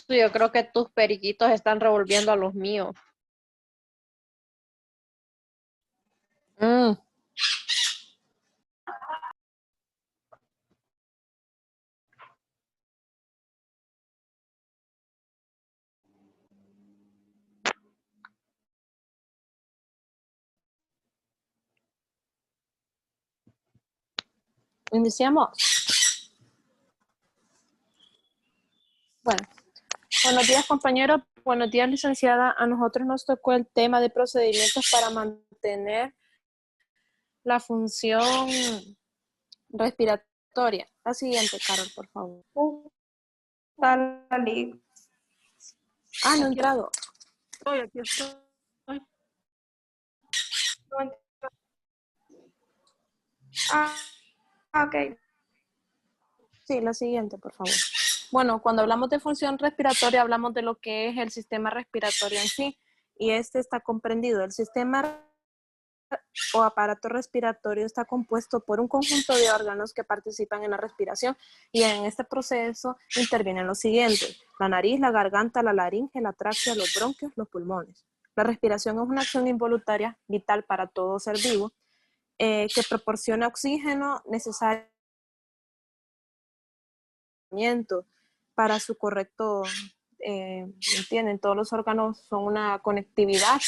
Yo creo que tus periquitos están revolviendo a los míos. Mm. Iniciamos. Bueno, buenos días, compañeros. Buenos días, licenciada. A nosotros nos tocó el tema de procedimientos para mantener la función respiratoria. La siguiente, Carol, por favor. Ah, no he entrado. Aquí estoy. Ok. Sí, la siguiente, por favor. Bueno, cuando hablamos de función respiratoria, hablamos de lo que es el sistema respiratorio en sí. Y este está comprendido. El sistema o aparato respiratorio está compuesto por un conjunto de órganos que participan en la respiración y en este proceso intervienen los siguientes: la nariz, la garganta, la laringe, la tráquea, los bronquios, los pulmones. La respiración es una acción involuntaria vital para todo ser vivo que proporciona oxígeno necesario para su correcto, ¿entienden? Todos los órganos son una conectividad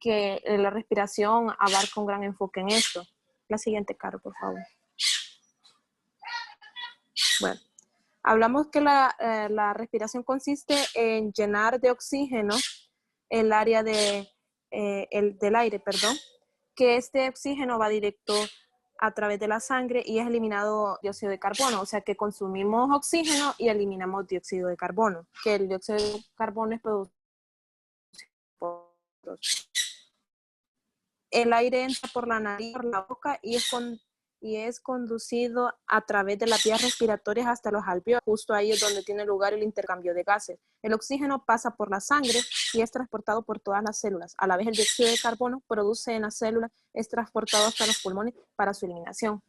que la respiración abarca un gran enfoque en esto. La siguiente, Caro, por favor. Bueno, hablamos que la respiración consiste en llenar de oxígeno el área del aire, que este oxígeno va directo a través de la sangre y es eliminado dióxido de carbono, o sea que consumimos oxígeno y eliminamos dióxido de carbono, que el dióxido de carbono es producido por el aire entra por la nariz, por la boca y es conducido a través de las vías respiratorias hasta los alveolos. Justo ahí es donde tiene lugar el intercambio de gases. El oxígeno pasa por la sangre y es transportado por todas las células. A la vez, el dióxido de carbono produce en las células, es transportado hasta los pulmones para su eliminación.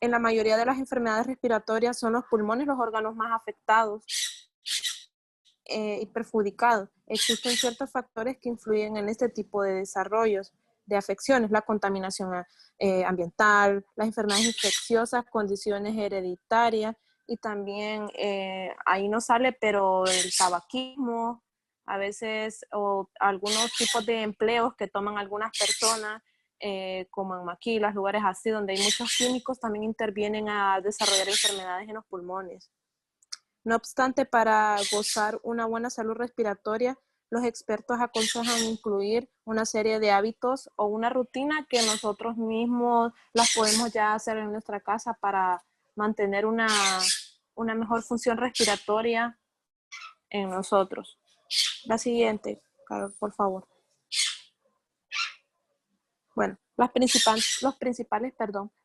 En la mayoría de las enfermedades respiratorias son los pulmones los órganos más afectados y perjudicados. Existen ciertos factores que influyen en este tipo de desarrollos de afecciones: la contaminación ambiental, las enfermedades infecciosas, condiciones hereditarias y también, ahí no sale, pero el tabaquismo, a veces, o algunos tipos de empleos que toman algunas personas, como en maquilas, lugares así, donde hay muchos químicos, también intervienen a desarrollar enfermedades en los pulmones. No obstante, para gozar una buena salud respiratoria, los expertos aconsejan incluir una serie de hábitos o una rutina que nosotros mismos las podemos ya hacer en nuestra casa para mantener una mejor función respiratoria en nosotros. La siguiente, Carol, por favor. Bueno, los principales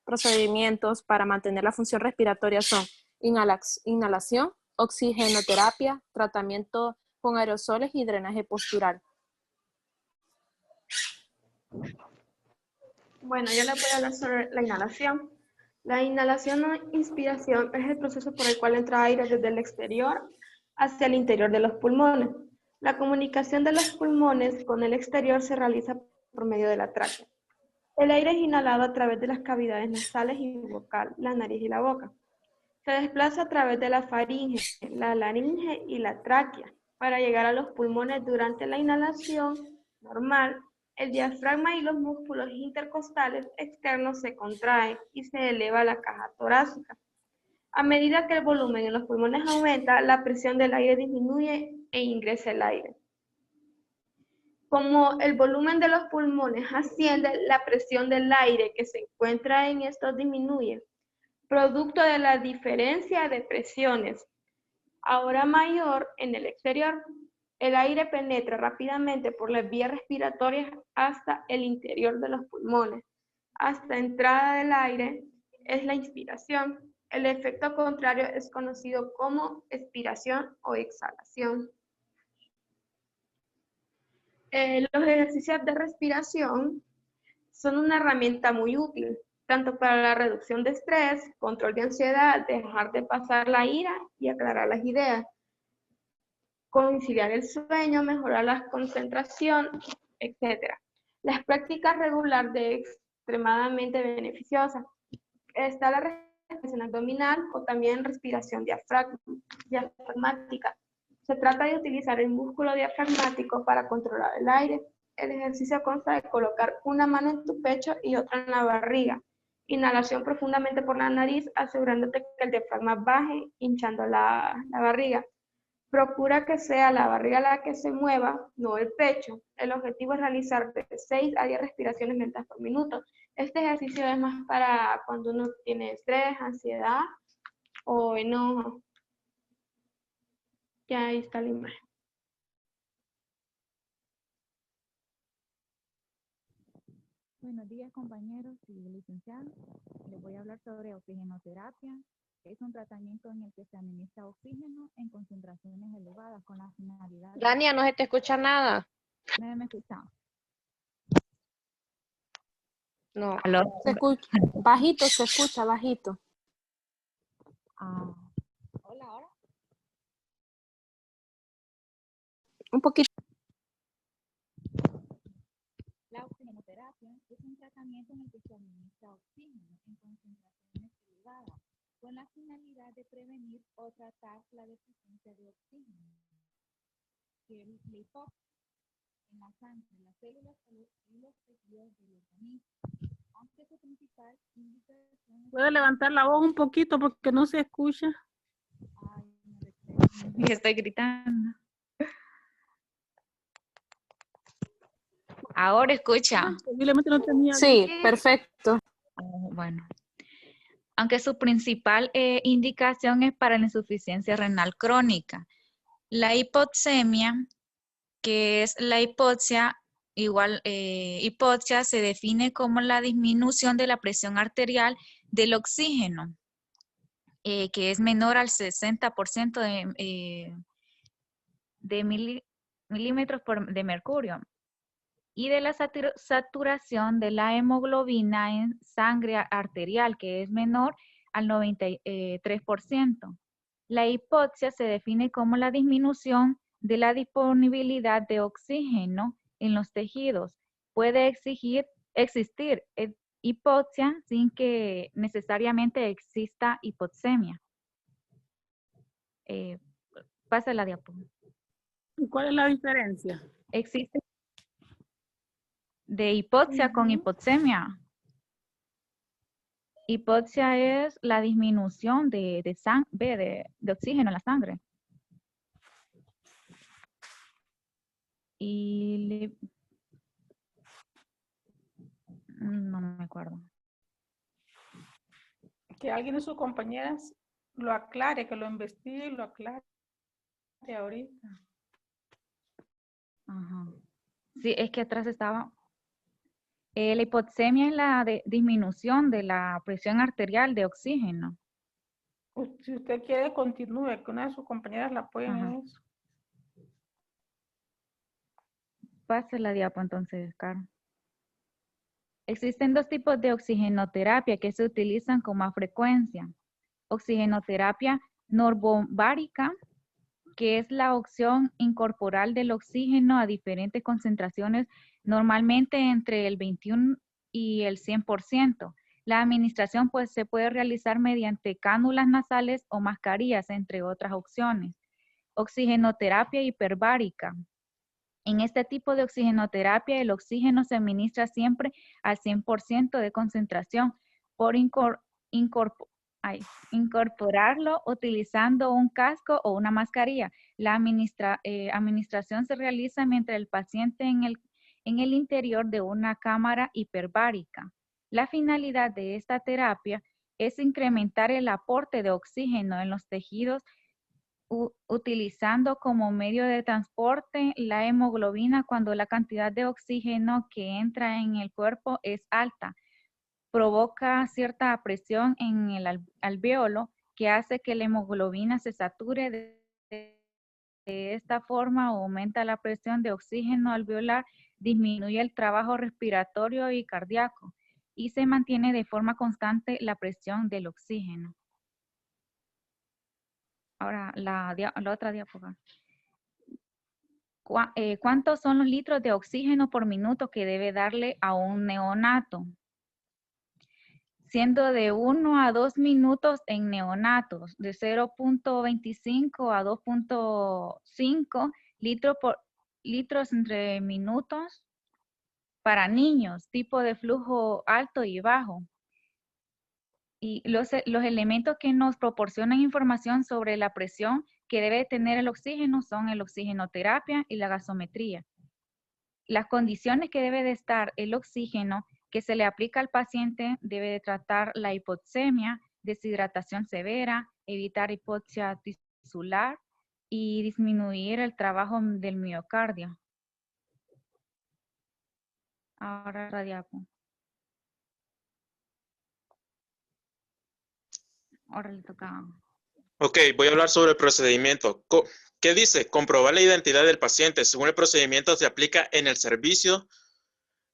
procedimientos para mantener la función respiratoria son inhalación, oxigenoterapia, tratamiento con aerosoles y drenaje postural. Bueno, yo les voy a hablar sobre la inhalación. La inhalación o inspiración es el proceso por el cual entra aire desde el exterior hacia el interior de los pulmones. La comunicación de los pulmones con el exterior se realiza por medio de la tráquea. El aire es inhalado a través de las cavidades nasales y bucal, la nariz y la boca. Se desplaza a través de la faringe, la laringe y la tráquea para llegar a los pulmones. Durante la inhalación normal, el diafragma y los músculos intercostales externos se contraen y se eleva la caja torácica. A medida que el volumen en los pulmones aumenta, la presión del aire disminuye e ingresa el aire. Como el volumen de los pulmones asciende, la presión del aire que se encuentra en estos disminuye, producto de la diferencia de presiones, ahora mayor en el exterior. El aire penetra rápidamente por las vías respiratorias hasta el interior de los pulmones. Hasta entrada del aire es la inspiración. El efecto contrario es conocido como expiración o exhalación. Los ejercicios de respiración son una herramienta muy útil, tanto para la reducción de estrés, control de ansiedad, dejar de pasar la ira y aclarar las ideas, conciliar el sueño, mejorar la concentración, etc. Las prácticas regulares de extremadamente beneficiosas. Está la respiración abdominal o también respiración diafragmática. Se trata de utilizar el músculo diafragmático para controlar el aire. El ejercicio consta de colocar una mano en tu pecho y otra en la barriga. Inhalación profundamente por la nariz, asegurándote que el diafragma baje, hinchando la barriga. Procura que sea la barriga la que se mueva, no el pecho. El objetivo es realizar de 6 a 10 respiraciones lentas por minuto. Este ejercicio es más para cuando uno tiene estrés, ansiedad o enojo. Ya ahí está la imagen. Buenos días, compañeros y licenciados. Les voy a hablar sobre oxigenoterapia. Es un tratamiento en el que se administra oxígeno en concentraciones elevadas con la finalidad... Dania, no se te escucha nada. ¿Me escuchan? No. ¿Aló? Se escucha bajito, se escucha bajito. Hola, ahora. Un poquito. La oxigenoterapia es un tratamiento en el que se administra oxígeno en concentraciones elevadas con la finalidad de prevenir o tratar la deficiencia de oxígeno, que es la hipoxia en la sangre, las células y los tejidos del organismo. Aunque su principal indicación... ¿Puede levantar la voz un poquito porque no se escucha? Ay, y estoy gritando. Ahora escucha. Posiblemente no tenía. Sí, perfecto. Bueno, aunque su principal indicación es para la insuficiencia renal crónica. La hipoxemia, que es la hipoxia, hipoxia se define como la disminución de la presión arterial del oxígeno, que es menor al 60% de milímetros de mercurio, y de la saturación de la hemoglobina en sangre arterial, que es menor al 93%. La hipoxia se define como la disminución de la disponibilidad de oxígeno en los tejidos. Puede existir hipoxia sin que necesariamente exista hipoxemia. Pasa la diapositiva. ¿Cuál es la diferencia? Existe de hipoxia con hipoxemia. Hipoxia es la disminución de oxígeno en la sangre. Y no me acuerdo. Que alguien de sus compañeras lo aclare, que lo investigue y lo aclare ahorita. Ajá. Sí, es que atrás estaba. La hipoxemia es la disminución de la presión arterial de oxígeno. Si usted quiere, continúe, que una de sus compañeras la apoyen Ajá. en eso. Pase la diapo entonces, Caro. Existen dos tipos de oxigenoterapia que se utilizan con más frecuencia. Oxigenoterapia norbombárica, que es la opción incorporal del oxígeno a diferentes concentraciones, normalmente entre el 21 y el 100%. La administración pues, se puede realizar mediante cánulas nasales o mascarillas, entre otras opciones. Oxigenoterapia hiperbárica. En este tipo de oxigenoterapia, el oxígeno se administra siempre al 100% de concentración por incorporarlo utilizando un casco o una mascarilla. La administración se realiza mientras el paciente en el interior de una cámara hiperbárica. La finalidad de esta terapia es incrementar el aporte de oxígeno en los tejidos utilizando como medio de transporte la hemoglobina cuando la cantidad de oxígeno que entra en el cuerpo es alta. Provoca cierta presión en el alveolo que hace que la hemoglobina se sature. De esta forma aumenta la presión de oxígeno alveolar, disminuye el trabajo respiratorio y cardíaco. y se mantiene de forma constante la presión del oxígeno. Ahora, la otra diapositiva. ¿Cuántos son los litros de oxígeno por minuto que debe darle a un neonato? Siendo de 1 a 2 minutos en neonatos, de 0.25 a 2.5 litros entre minutos para niños, tipo de flujo alto y bajo. Y los elementos que nos proporcionan información sobre la presión que debe tener el oxígeno son el oxigenoterapia y la gasometría. Las condiciones que debe de estar el oxígeno que se le aplica al paciente debe de tratar la hipoxemia, deshidratación severa, evitar hipoxia tisular y disminuir el trabajo del miocardio. Ahora la diapo. Ahora le toca. Ok, voy a hablar sobre el procedimiento. ¿Qué dice? Comprobar la identidad del paciente. Según el procedimiento se aplica en el servicio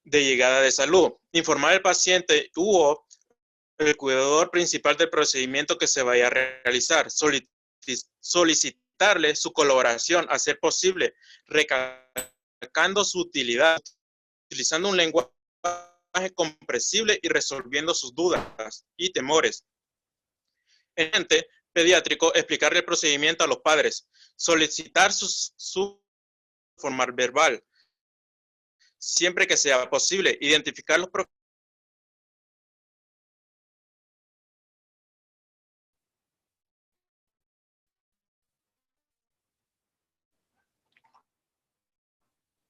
de llegada de salud. Informar al paciente o el cuidador principal del procedimiento que se vaya a realizar. Solicitarle su colaboración a ser posible, recalcando su utilidad, utilizando un lenguaje comprensible y resolviendo sus dudas y temores. Pediátrico, explicarle el procedimiento a los padres, solicitar su forma verbal, siempre que sea posible, identificar los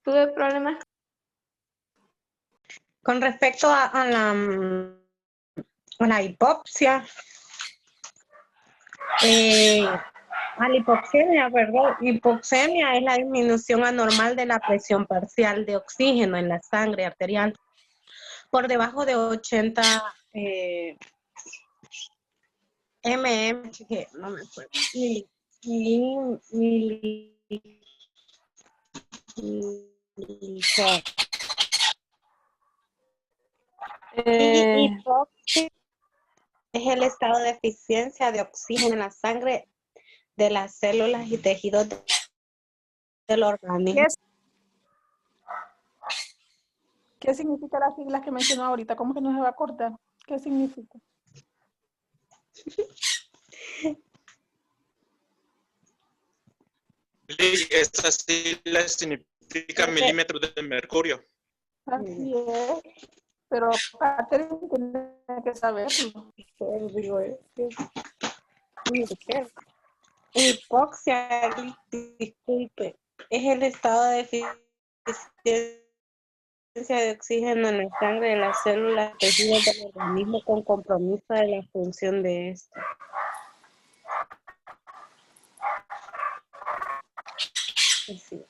Tuve problemas. Con respecto a la hipoxia, a la hipoxemia, ¿verdad? Hipoxemia es la disminución anormal de la presión parcial de oxígeno en la sangre arterial por debajo de 80 mm, no me acuerdo, hipoxia es el estado de deficiencia de oxígeno en la sangre de las células y tejidos del organismo. ¿Qué significa las siglas que mencionó ahorita? ¿Cómo que no se va a acordar? ¿Qué significa? Esta sigla significa milímetros de mercurio. Así es. Pero Catherine tiene que saberlo. Hipoxia, disculpe, es el estado de deficiencia de oxígeno en la sangre de las células tejidos del organismo con compromiso de la función de esta. Sí.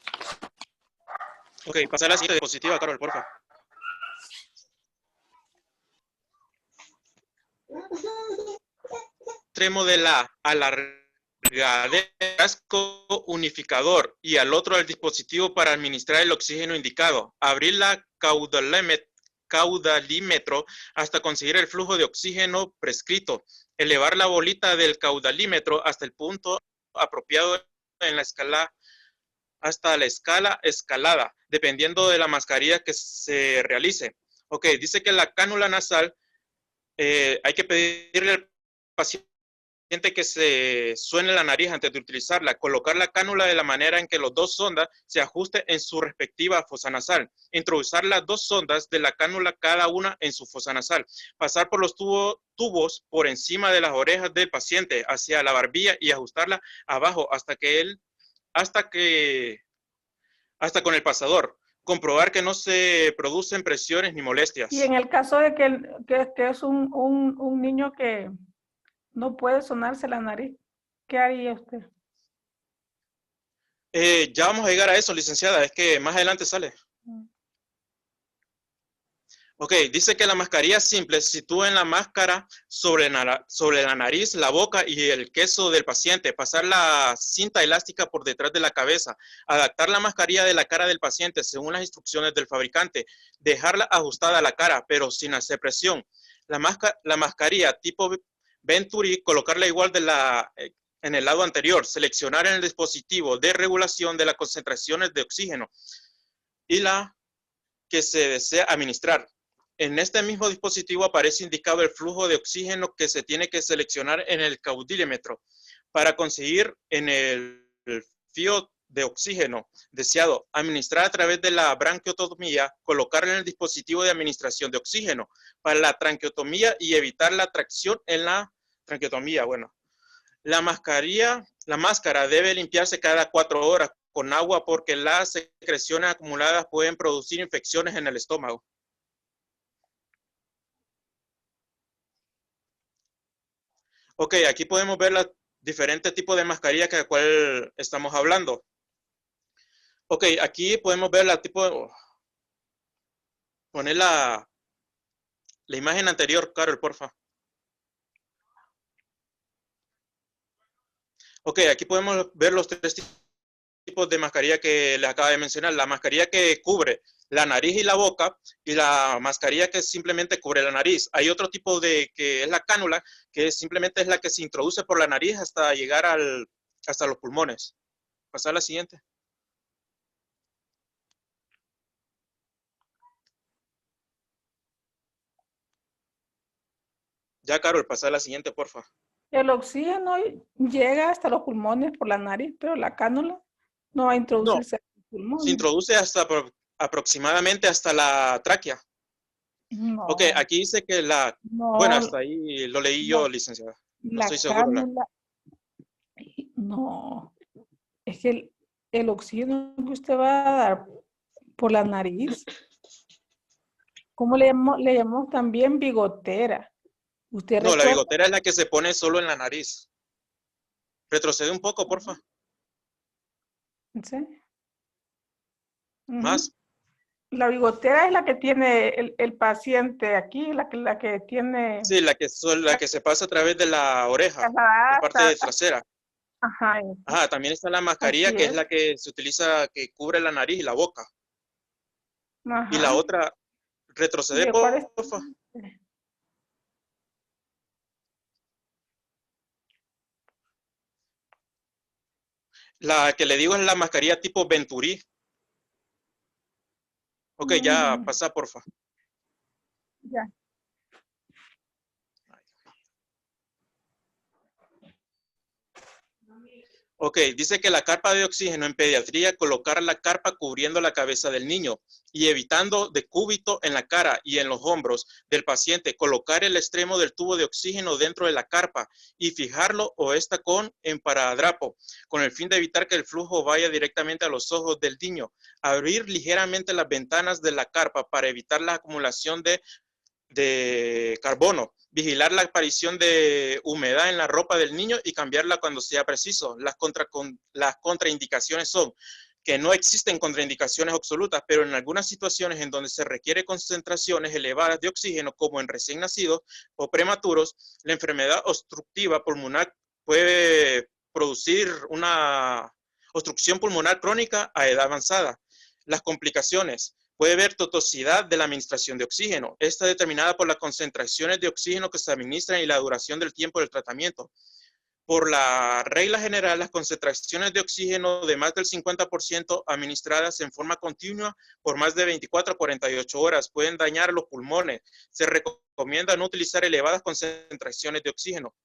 Ok, pasar a la siguiente diapositiva, Carol, por favor. Extremo de la alargadera casco unificador y al otro el dispositivo para administrar el oxígeno indicado. Abrir la caudalímetro hasta conseguir el flujo de oxígeno prescrito. Elevar la bolita del caudalímetro hasta el punto apropiado en la escala, hasta la escala escalada, dependiendo de la mascarilla que se realice. Ok, dice que la cánula nasal hay que pedirle al paciente que se suene la nariz antes de utilizarla, colocar la cánula de la manera en que los dos sondas se ajusten en su respectiva fosa nasal, introducir las dos sondas de la cánula cada una en su fosa nasal, pasar por los tubos por encima de las orejas del paciente hacia la barbilla y ajustarla abajo hasta con el pasador. Comprobar que no se producen presiones ni molestias. Y en el caso de que es un niño que no puede sonarse la nariz, ¿qué haría usted? Ya vamos a llegar a eso, licenciada, es que más adelante sale. Ok, dice que la mascarilla simple sitúa en la máscara sobre la nariz, la boca y el queso del paciente, pasar la cinta elástica por detrás de la cabeza, adaptar la mascarilla de la cara del paciente según las instrucciones del fabricante, dejarla ajustada a la cara, pero sin hacer presión. La mascarilla tipo Venturi, colocarla igual en el lado anterior, seleccionar en el dispositivo de regulación de las concentraciones de oxígeno y la que se desea administrar. En este mismo dispositivo aparece indicado el flujo de oxígeno que se tiene que seleccionar en el caudilímetro para conseguir en el fío de oxígeno deseado, administrar a través de la branquiotomía, colocar en el dispositivo de administración de oxígeno para la tranqueotomía y evitar la tracción en la tranqueotomía. Bueno, la máscara debe limpiarse cada 4 horas con agua porque las secreciones acumuladas pueden producir infecciones en el estómago. Ok, aquí podemos ver los diferentes tipos de mascarilla que de cual estamos hablando. Ok, aquí podemos ver la tipo. Poner la imagen anterior, Carol, porfa. Ok, aquí podemos ver los 3 tipos de mascarilla que les acaba de mencionar. La mascarilla que cubre la nariz y la boca y la mascarilla que simplemente cubre la nariz. Hay otro tipo que es la cánula, que simplemente es la que se introduce por la nariz hasta llegar hasta los pulmones. Pasar a la siguiente. Ya, Carol, pasar a la siguiente, porfa. El oxígeno llega hasta los pulmones por la nariz, pero la cánula no va a No, introducirse a los se pulmones. introduce hasta aproximadamente hasta la tráquea. No, Ok, aquí dice que no, bueno, hasta ahí lo leí yo, licenciada. No la estoy seguro. cánula, no, es que el oxígeno que usted va a dar por la nariz, ¿cómo le llamamos también bigotera? ¿Usted No, la recuerda? bigotera es la que se pone solo en la nariz. Retrocede un poco, porfa. ¿Sí? Más. La bigotera es la que tiene el paciente aquí, la que tiene... Sí, la que se pasa a través de la oreja, Ajá, la parte trasera. ajá, Ajá, también está la mascarilla, así que es es. la que se utiliza, que cubre la nariz y la boca. Y la Ajá. otra, retrocede, ¿De cuál es? porfa. La que le digo es la mascarilla tipo Venturi. Ok, ya pasa, porfa. Ya. Ok, dice que la carpa de oxígeno en pediatría, colocar la carpa cubriendo la cabeza del niño y evitando decúbito en la cara y en los hombros del paciente, colocar el extremo del tubo de oxígeno dentro de la carpa y fijarlo o esta con emparadrapo, con el fin de evitar que el flujo vaya directamente a los ojos del niño. Abrir ligeramente las ventanas de la carpa para evitar la acumulación de carbono, vigilar la aparición de humedad en la ropa del niño y cambiarla cuando sea preciso. Las contraindicaciones son que no existen contraindicaciones absolutas, pero en algunas situaciones en donde se requiere concentraciones elevadas de oxígeno, como en recién nacidos o prematuros, la enfermedad obstructiva pulmonar puede producir una obstrucción pulmonar crónica a edad avanzada. Las complicaciones. Puede haber totosidad de la administración de oxígeno. Esta es determinada por las concentraciones de oxígeno que se administran y la duración del tiempo del tratamiento. Por la regla general, las concentraciones de oxígeno de más del 50% administradas en forma continua por más de 24 a 48 horas pueden dañar los pulmones. Se recomienda no utilizar elevadas concentraciones de oxígeno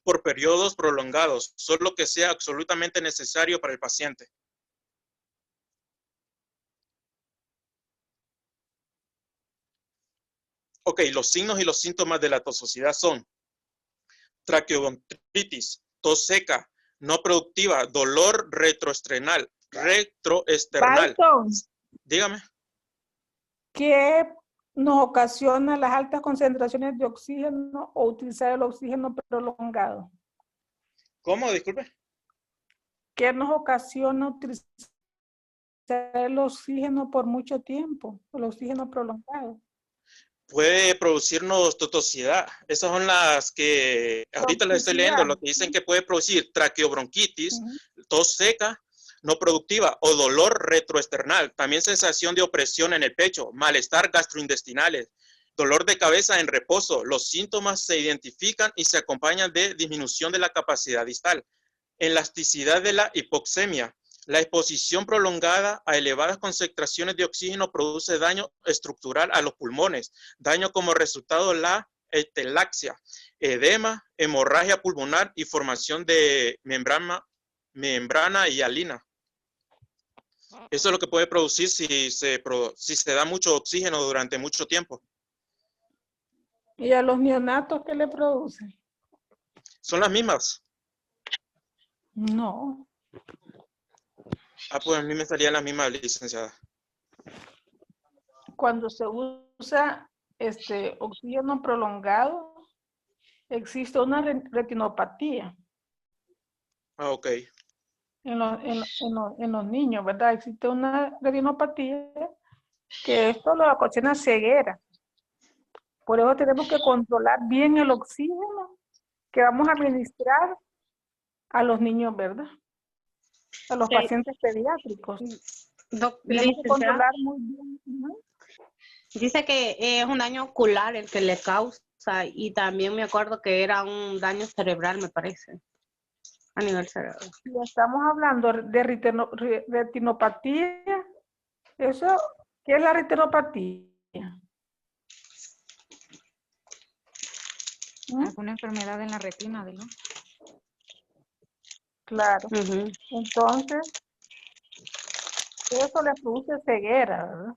por periodos prolongados, solo que sea absolutamente necesario para el paciente. Ok, los signos y los síntomas de la toxicidad son traqueobronquitis, tos seca, no productiva, dolor retroesternal. Balton, Dígame. ¿qué nos ocasiona las altas concentraciones de oxígeno o utilizar el oxígeno prolongado? ¿Cómo? Disculpe. ¿Qué nos ocasiona utilizar el oxígeno por mucho tiempo, el oxígeno prolongado? puede producirnos toxicidad. Esas son las que ahorita las estoy leyendo, lo que dicen que puede producir traqueobronquitis, tos seca, no productiva o dolor retroesternal. También sensación de opresión en el pecho, malestar gastrointestinales, dolor de cabeza en reposo. Los síntomas se identifican y se acompañan de disminución de la capacidad distal, elasticidad de la hipoxemia. La exposición prolongada a elevadas concentraciones de oxígeno produce daño estructural a los pulmones, daño como resultado la etelaxia, edema, hemorragia pulmonar y formación de membrana hialina. Eso es lo que puede producir si se da mucho oxígeno durante mucho tiempo. ¿Y a los neonatos qué le producen? ¿Son las mismas? No. Ah, pues a mí me salía la misma, licenciada. Cuando se usa oxígeno prolongado, existe una retinopatía Ah, ok. en los niños, ¿verdad? Existe una retinopatía que esto lo ocasiona ceguera. Por eso tenemos que controlar bien el oxígeno que vamos a administrar a los niños, ¿verdad? A los pacientes pediátricos. Tenemos que controlar muy bien. Dice que es un daño ocular el que le causa y también me acuerdo que era un daño cerebral, me parece, a nivel cerebral. Si estamos hablando de retinopatía, eso, ¿qué es la retinopatía? Alguna enfermedad en la retina, ¿verdad? Claro. Entonces, eso le produce ceguera, ¿verdad?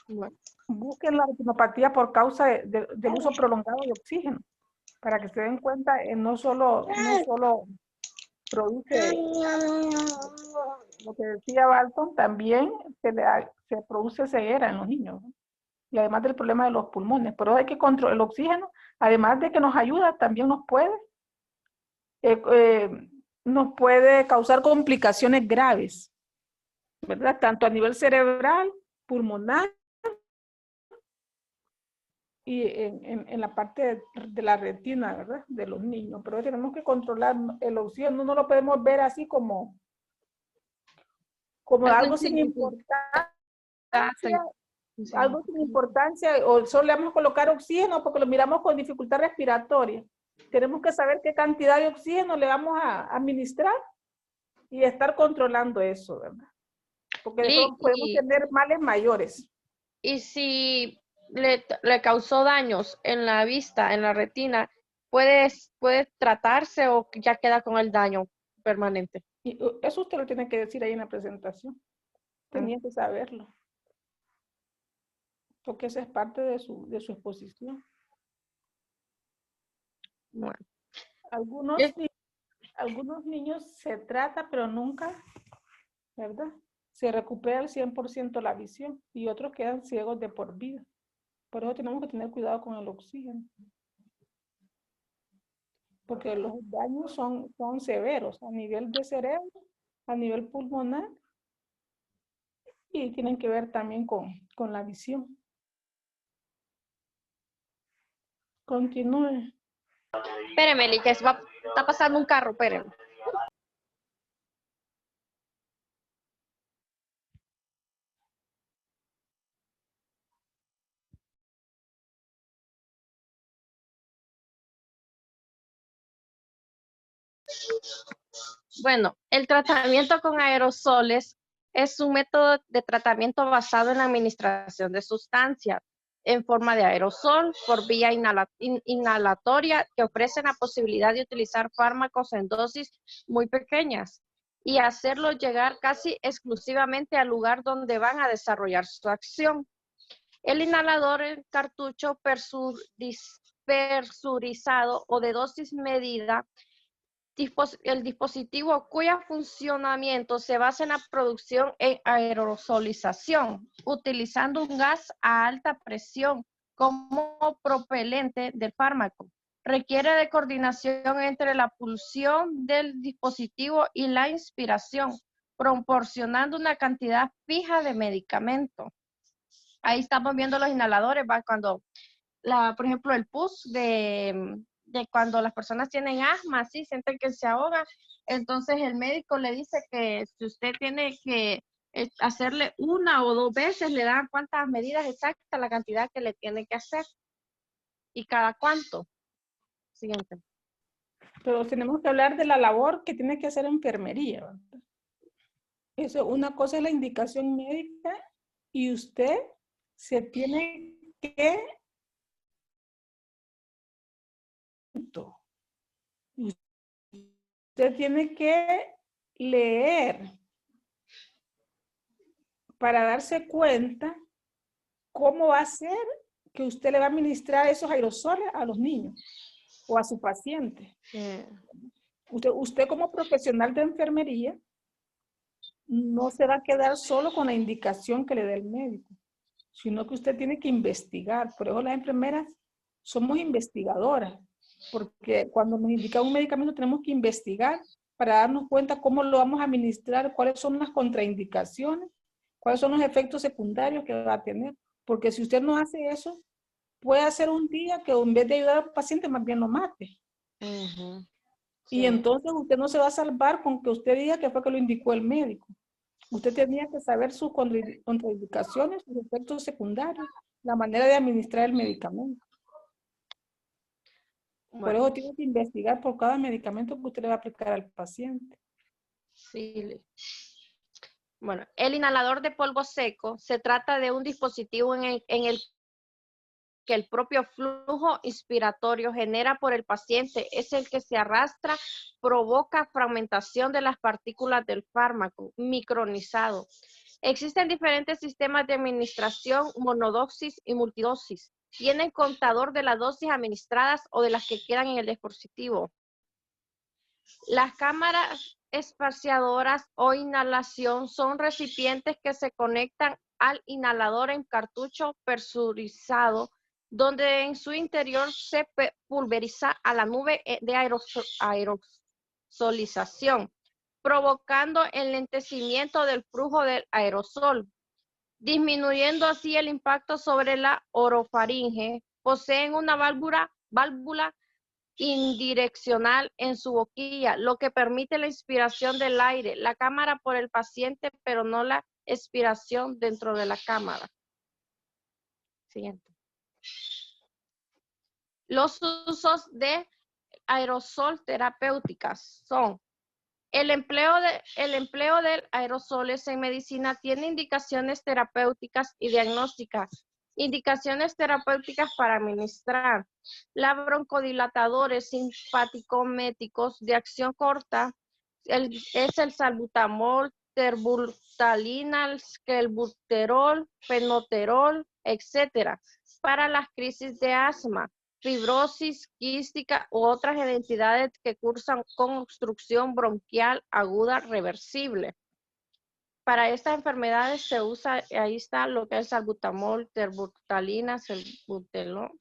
Bueno, busquen la retinopatía por causa del uso prolongado de oxígeno, para que se den cuenta, no solo produce, lo que decía Balton, también se produce ceguera en los niños, ¿no? Y además del problema de los pulmones. Pero hay que controlar el oxígeno, además de que nos ayuda, también nos puede causar complicaciones graves, ¿verdad? Tanto a nivel cerebral, pulmonar, y en la parte de la retina, ¿verdad? De los niños. Pero tenemos que controlar el oxígeno, no lo podemos ver así como algo sin importancia, algo sin importancia, o solo le vamos a colocar oxígeno porque lo miramos con dificultad respiratoria. Tenemos que saber qué cantidad de oxígeno le vamos a administrar y estar controlando eso, ¿verdad? Porque después podemos tener males mayores. Y si le causó daños en la vista, en la retina, ¿puede tratarse o ya queda con el daño permanente? Y eso usted lo tiene que decir ahí en la presentación. Tenía que saberlo. Porque esa es parte de su exposición. Bueno. Algunos niños se trata, pero nunca, ¿verdad? Se recupera al 100% la visión y otros quedan ciegos de por vida. Por eso tenemos que tener cuidado con el oxígeno. Porque los daños son severos a nivel de cerebro, a nivel pulmonar y tienen que ver también con la visión. Continúe. Espéreme, Eli, que está pasando un carro, espéreme. Bueno, el tratamiento con aerosoles es un método de tratamiento basado en la administración de sustancias en forma de aerosol por vía inhalatoria que ofrecen la posibilidad de utilizar fármacos en dosis muy pequeñas y hacerlo llegar casi exclusivamente al lugar donde van a desarrollar su acción. El inhalador en cartucho presurizado o de dosis medida, el dispositivo cuyo funcionamiento se basa en la producción e aerosolización, utilizando un gas a alta presión como propelente del fármaco. Requiere de coordinación entre la pulsión del dispositivo y la inspiración, proporcionando una cantidad fija de medicamento. Ahí estamos viendo los inhaladores, ¿va? Cuando, por ejemplo, el pus de cuando las personas tienen asma, sí, sienten que se ahogan, entonces el médico le dice que si usted tiene que hacerle 1 o 2 veces, le dan cuántas medidas exactas, la cantidad que le tiene que hacer y cada cuánto. Siguiente. Pero tenemos que hablar de la labor que tiene que hacer enfermería, ¿verdad? Eso, una cosa es la indicación médica y usted se tiene que usted tiene que leer para darse cuenta cómo va a ser que usted le va a administrar esos aerosoles a los niños o a su paciente. Usted como profesional de enfermería no se va a quedar solo con la indicación que le dé el médico, sino que usted tiene que investigar. Por eso las enfermeras somos investigadoras, porque cuando nos indica un medicamento tenemos que investigar para darnos cuenta cómo lo vamos a administrar, cuáles son las contraindicaciones, cuáles son los efectos secundarios que va a tener. Porque si usted no hace eso, puede hacer un día que en vez de ayudar al paciente, más bien lo mate. Sí. Y entonces usted no se va a salvar con que usted diga que fue que lo indicó el médico. Usted tenía que saber sus contraindicaciones, sus efectos secundarios, la manera de administrar el medicamento. Bueno. Por eso tiene que investigar por cada medicamento que usted le va a aplicar al paciente. Sí. Bueno, el inhalador de polvo seco se trata de un dispositivo en el que el propio flujo inspiratorio genera por el paciente es el que se arrastra, provoca fragmentación de las partículas del fármaco micronizado. Existen diferentes sistemas de administración, monodosis y multidosis. Tienen contador de las dosis administradas o de las que quedan en el dispositivo. Las cámaras espaciadoras o inhalación son recipientes que se conectan al inhalador en cartucho presurizado, donde en su interior se pulveriza a la nube de aerosolización, provocando el enlentecimiento del flujo del aerosol, disminuyendo así el impacto sobre la orofaringe. Poseen una válvula indireccional en su boquilla, lo que permite la inspiración del aire, la cámara por el paciente, pero no la expiración dentro de la cámara. Siguiente. Los usos de aerosol terapéuticas son el empleo del aerosoles en medicina tiene indicaciones terapéuticas y diagnósticas. Indicaciones terapéuticas para administrar. La broncodilatadores simpaticométicos de acción corta es el salbutamol, terbutalinal, skelbuterol, fenoterol, etc. Para las crisis de asma, fibrosis quística u otras identidades que cursan con obstrucción bronquial aguda reversible. Para estas enfermedades se usa, ahí está lo que es salbutamol, terbutalina, salbuterol.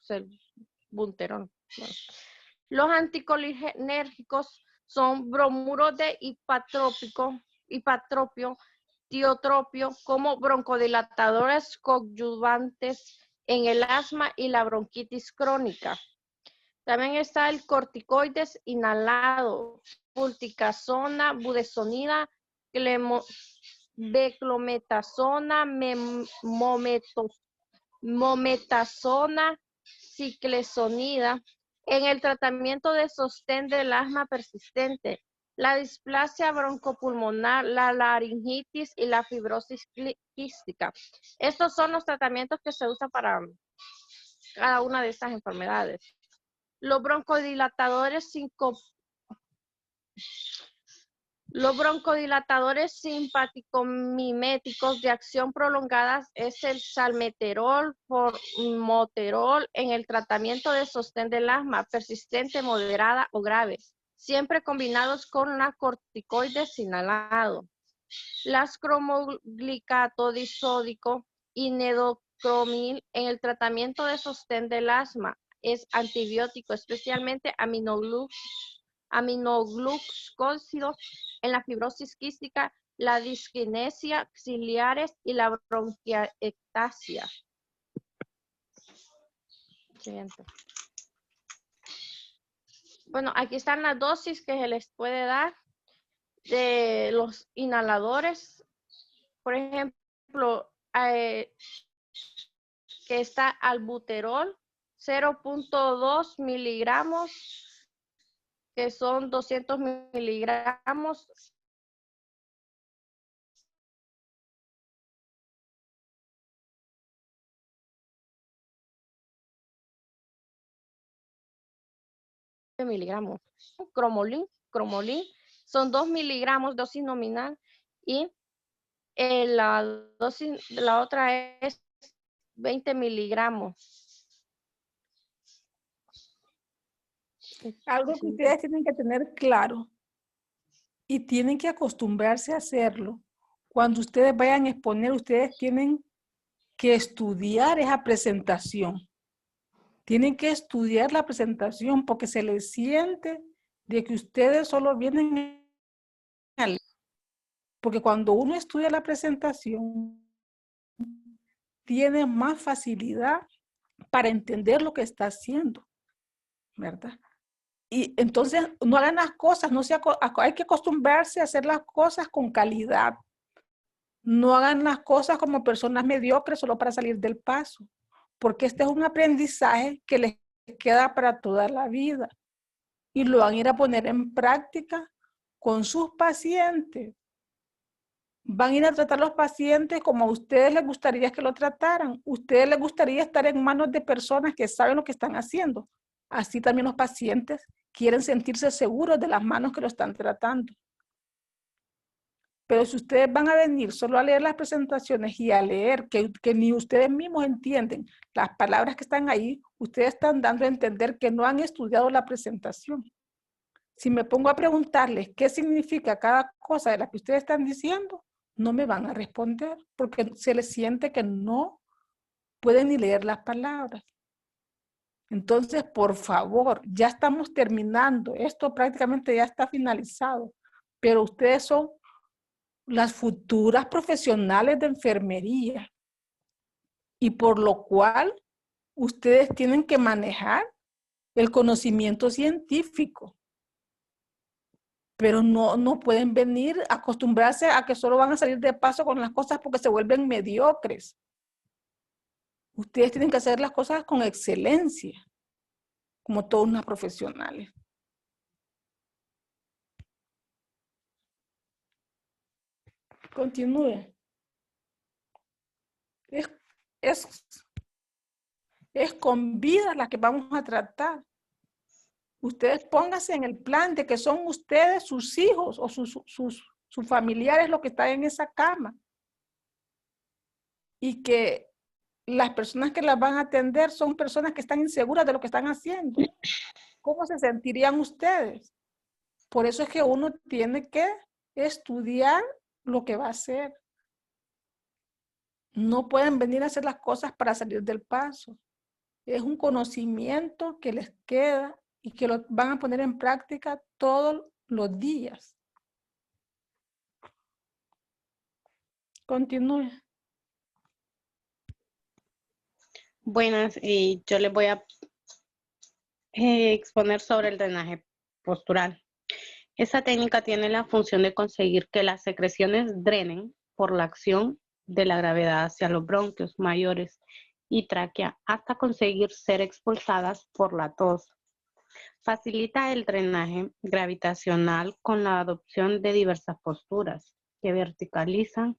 Los anticolinérgicos son bromuro de hipatropio, tiotropio, como broncodilatadores coadyuvantes en el asma y la bronquitis crónica. También está el corticoides inhalado, fluticasona, budesonida, beclometasona, mometasona, ciclesonida. En el tratamiento de sostén del asma persistente, la displasia broncopulmonar, la laringitis y la fibrosis quística. Estos son los tratamientos que se usan para cada una de estas enfermedades. Los broncodilatadores simpaticomiméticos de acción prolongada es el salmeterol, formoterol en el tratamiento de sostén del asma persistente, moderada o grave, siempre combinados con la corticoides inhalado. Las cromoglicato disódico y nedocromil en el tratamiento de sostén del asma es antibiótico, especialmente aminoglucósido en la fibrosis quística, la disquinesia ciliares y la bronquiectasia. Siguiente. Bueno, aquí están las dosis que se les puede dar de los inhaladores. Por ejemplo, que está albuterol, 0.2 miligramos, que son 200 miligramos. Miligramos. Cromolín, son 2 miligramos dosis nominal y la dosis, la otra es 20 miligramos. Algo que ustedes tienen que tener claro y tienen que acostumbrarse a hacerlo. Cuando ustedes vayan a exponer, ustedes tienen que estudiar esa presentación. Tienen que estudiar la presentación porque se les siente de que ustedes solo vienen a leer. Porque cuando uno estudia la presentación, tiene más facilidad para entender lo que está haciendo, ¿verdad? Y entonces no hagan las cosas, hay que acostumbrarse a hacer las cosas con calidad. No hagan las cosas como personas mediocres solo para salir del paso, porque este es un aprendizaje que les queda para toda la vida y lo van a ir a poner en práctica con sus pacientes. Van a ir a tratar a los pacientes como a ustedes les gustaría que lo trataran. A ustedes les gustaría estar en manos de personas que saben lo que están haciendo. Así también los pacientes quieren sentirse seguros de las manos que lo están tratando. Pero si ustedes van a venir solo a leer las presentaciones y a leer que ni ustedes mismos entienden las palabras que están ahí, ustedes están dando a entender que no han estudiado la presentación. Si me pongo a preguntarles qué significa cada cosa de la que ustedes están diciendo, no me van a responder porque se les siente que no pueden ni leer las palabras. Entonces, por favor, ya estamos terminando. Esto prácticamente ya está finalizado, pero ustedes son las futuras profesionales de enfermería y por lo cual ustedes tienen que manejar el conocimiento científico. Pero no pueden venir a acostumbrarse a que solo van a salir de paso con las cosas porque se vuelven mediocres. Ustedes tienen que hacer las cosas con excelencia, como todos unos profesionales. Continúe. Es con vida la que vamos a tratar. Ustedes pónganse en el plan de que son ustedes, sus hijos o sus familiares los que están en esa cama. Y que las personas que las van a atender son personas que están inseguras de lo que están haciendo. ¿Cómo se sentirían ustedes? Por eso es que uno tiene que estudiar lo que va a hacer. No pueden venir a hacer las cosas para salir del paso. Es un conocimiento que les queda y que lo van a poner en práctica todos los días. Continúe. Buenas, y yo les voy a exponer sobre el drenaje postural. Esta técnica tiene la función de conseguir que las secreciones drenen por la acción de la gravedad hacia los bronquios mayores y tráquea hasta conseguir ser expulsadas por la tos. Facilita el drenaje gravitacional con la adopción de diversas posturas que verticalizan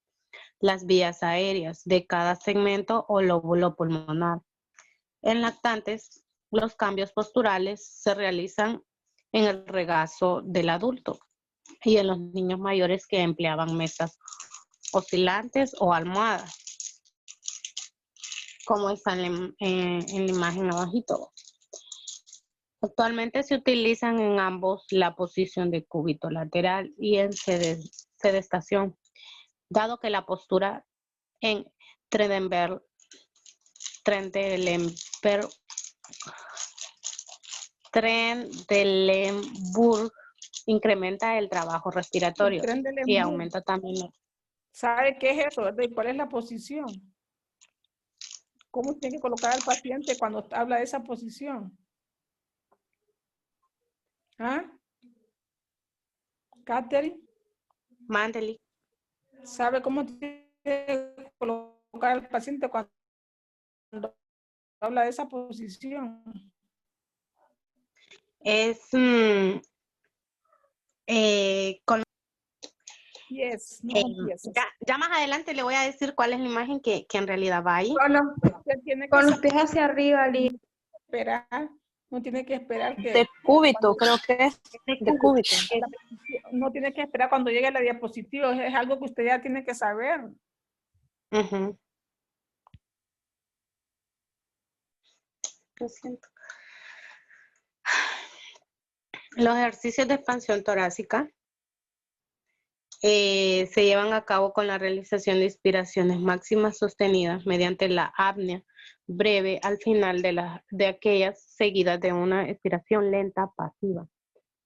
las vías aéreas de cada segmento o lóbulo pulmonar. En lactantes, los cambios posturales se realizan en el regazo del adulto y en los niños mayores que empleaban mesas oscilantes o almohadas, como está en la imagen abajito. Actualmente se utilizan en ambos la posición de cúbito lateral y en sedestación, dado que la postura en Trendelenburg incrementa el trabajo respiratorio y aumenta también. ¿Sabe qué es eso, verdad? ¿Y cuál es la posición? ¿Cómo tiene que colocar al paciente cuando habla de esa posición? ¿Ah? Catherine, Mándele. ¿sabe cómo tiene que colocar al paciente cuando habla de esa posición? Es con Yes, no, yes. ya más adelante le voy a decir cuál es la imagen que en realidad va ahí. Usted tiene que Con los pies hacia arriba, esperar, no tiene que esperar que De cúbito, creo que es. De cúbito. no tiene que esperar cuando llegue la diapositiva, es algo que usted ya tiene que saber. Ujú. Lo siento. Los ejercicios de expansión torácica se llevan a cabo con la realización de inspiraciones máximas sostenidas mediante la apnea breve al final de aquellas seguidas de una expiración lenta pasiva.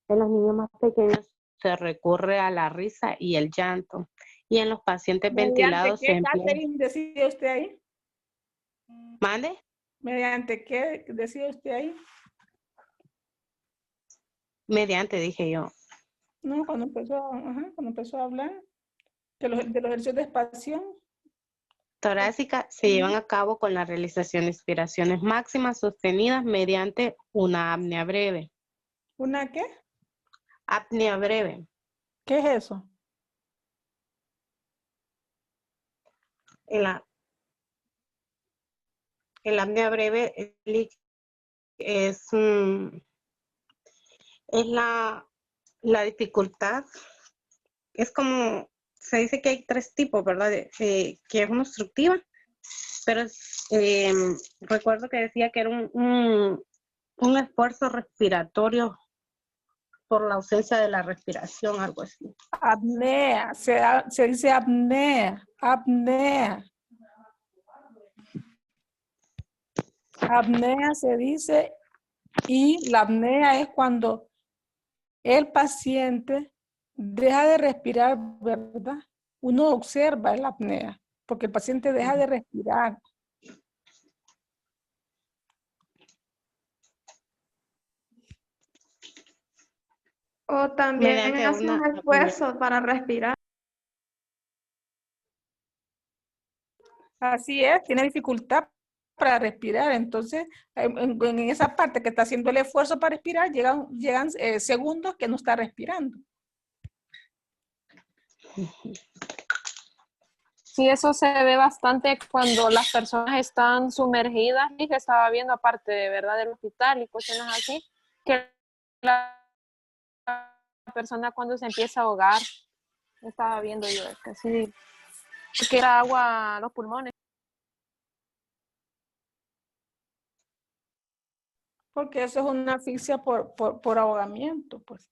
En los niños más pequeños se recurre a la risa y el llanto. Y en los pacientes ventilados se ¿Mediante qué, emplea... Catherine, decide usted ahí? ¿Mande? ¿Mediante qué decide usted ahí? Mediante, dije yo. No, cuando empezó a hablar de los ejercicios de expansión. Torácica se llevan a cabo con la realización de inspiraciones máximas sostenidas mediante una apnea breve. ¿Una qué? Apnea breve. ¿Qué es eso? El apnea breve es la dificultad. Es como, se dice que hay 3 tipos, ¿verdad? Que es una obstructiva, pero recuerdo que decía que era un esfuerzo respiratorio por la ausencia de la respiración, algo así. Apnea, se dice apnea, apnea. Apnea se dice, y la apnea es cuando el paciente deja de respirar, ¿verdad? Uno observa la apnea, porque el paciente deja de respirar. o también Mediante hace un una esfuerzo para respirar. Así es, tiene dificultad para respirar. Entonces, en esa parte que está haciendo el esfuerzo para respirar, llegan segundos que no está respirando. Sí, eso se ve bastante cuando las personas están sumergidas, y que estaba viendo aparte de verdad del hospital y cuestiones así, que la persona cuando se empieza a ahogar, estaba viendo yo que sí, que era agua a los pulmones. Porque eso es una asfixia por ahogamiento, pues.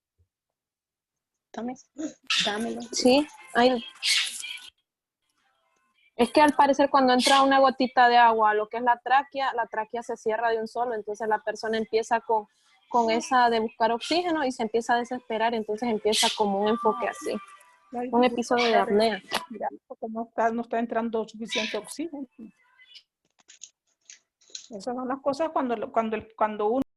Dámelo. Sí, es que al parecer cuando entra una gotita de agua a lo que es la tráquea se cierra de un solo, entonces la persona empieza con esa de buscar oxígeno y se empieza a desesperar, entonces empieza como un enfoque así, un episodio de apnea. Porque no está entrando suficiente oxígeno. Esas son las cosas cuando uno